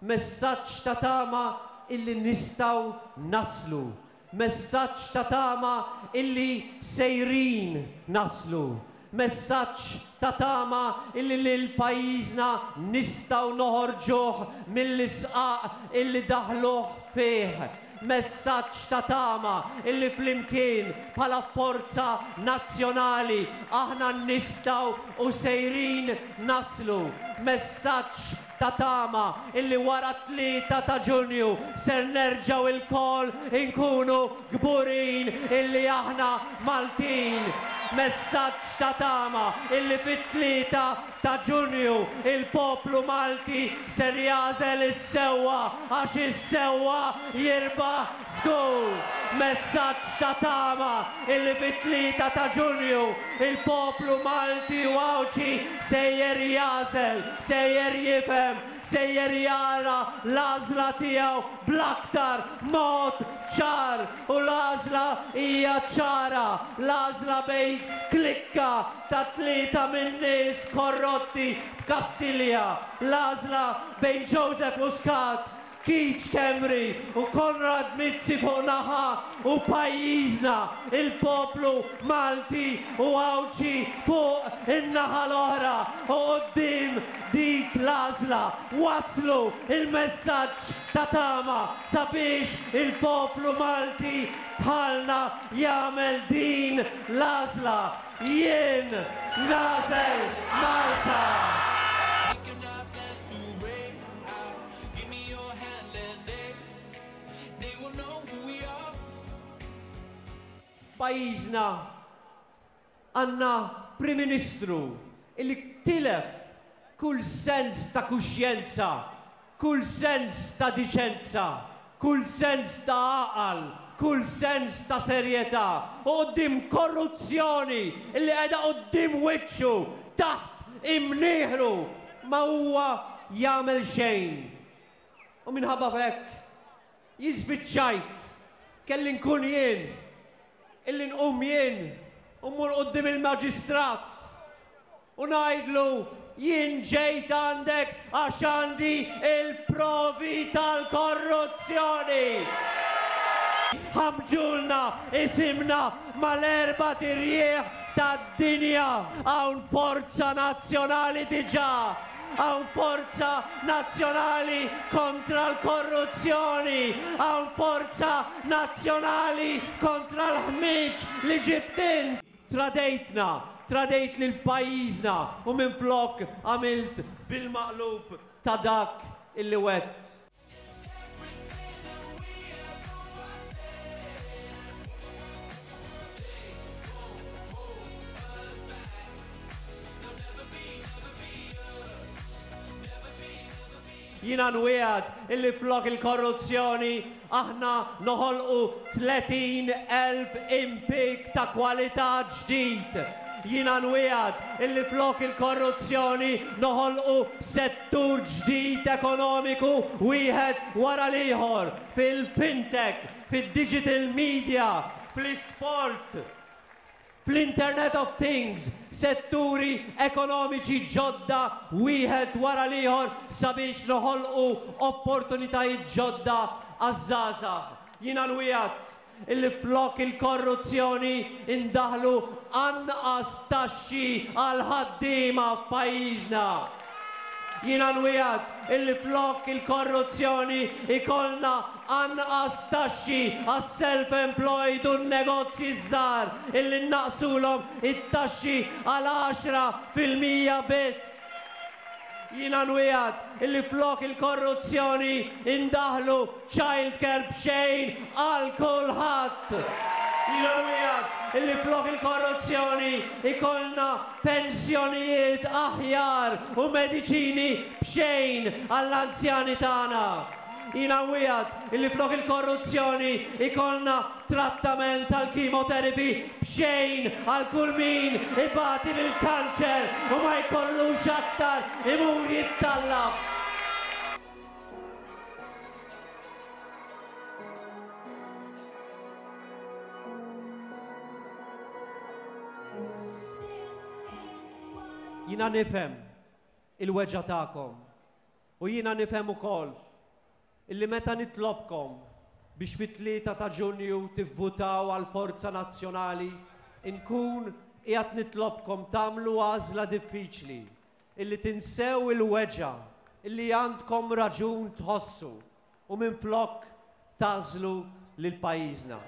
messaġġ ta' tama illi nistaw naslu, messaġġ ta' tama illi sejrin naslu, messaġġ ta' tama illi l-pajjiżna nistaw noħorġuh mill-isqaq illi daħluh fih. Messaġġ ta' tama illi flimkien bħala forza nazzjonali aħna nistaw u sejrin naslu. Messaġġ ta' tama illi wara 3 ta' Ġunju ser nerġaw il-kol inkunu gburin illi aħna Maltin. Messaġġ ta' tama illi fit-3 ta' Ġunju il-poplu Malti ser jażel is-sewwa għax is-sewwa jirbaħ żgur. Messaġġ ta' tama illi fit-3 ta' Ġunju il-poplu Malti u Awċi sejjer jażel, sejjer jifhem, sejjer jara l-għażla tiegħu bl-aktar mod ċar u l-għażla hija ċara, l-għażla bejn klikka ta' 3 min-nies korrotti f'Kastilja, l-għażla bejn Joseph Muscat, Keith Kemri u Konrad Mizzi fuq naħa u pajjiżna il-poplu Malti u Awċi fuq in-naħa l-oħra u qudiem dik l-għażla waslu il-messaġġ ta' tama sabiex il-poplu Malti bħalna jagħmel din l-għażla. Jien nażel Malta. Pajjiżna għandna Prim Ministru illi tilef kull sens ta' kuxjenza, kull sens ta' diċenza, kull sens ta' għaqal, kull sens ta' serjetà, qudiem korruzzjoni illi qiegħda qudiem wiċċu taħt imnieħru ma huwa jagħmel xejn. U minħabba f'hekk jiżbiċċajt kelli nkun jien illi nqum jien u mmur qudiem il-maġistrat u ngħidlu jien ġejt għandek għax għandi il-provi tal-korruzzjoni. Ħamġulna isimna mal-4 tirjieħ tad-dinja. Hawn forza nazzjonali diġà, hawn forza nazzjonali kontra l-korruzzjoni, hawn forza nazzjonali kontra l-ħmiġ li ġibtin. Tradejt lil pajjiżna u minflok għamilt bil-maqlub ta' dak illi wett. Jina nwiegħed illi flok il-korruzzjoni aħna noħolqu 30,000 impik ta' kwalità ġdid. Jina nwiegħed illi flok il-korruzzjoni noħolqu settur ġdid ekonomiku wieħed wara l-ieħor fil-fintech, fil-digital media, fl-isport, fl-Internet of Things, setturi ekonomiċi ġodda wieħed wara l-ieħor sabiex noħolqu opportunitajiet ġodda għaż-żgħażagħ. Jiena nwiegħed illi flok il-korruzzjoni indaħlu anqas taxxi għal ħaddiema f'pajjiżna. Jiena nwiegħed illi flok il-korruzzjoni ikollna anqas taxxi għas-self-employed u n-negozji żgħar illi naqsulhom it-taxxi għal 10% biss. Jiena nwiegħed illi flok il-korruzzjoni indaħlu childcare b'xejn għal kulħadd. Jiena nwiegħed illi flok il-korruzzjoni ikollna pensjonijiet aħjar u mediċini b'xejn għall-anzjani tagħna. Jiena nwiegħed illi flok il-korruzzjoni ikollna trattament tal-chemotherapy b'xejn għal kull min ibati bil-kanċer u ma jkollux aktar imur jittallaf. Jiena nifhem il-weġġa tagħkom u jiena nifhem ukoll illi meta nitlobkom biex fit-3 ta' Ġunju tivvutaw għal Forza Nazzjonali, inkun qiegħed nitlobkom tagħmlu għażla diffiċli, illi tinsew il-weġa, illi għandkom raġun tħossu u minflok tażlu lil pajjiżna.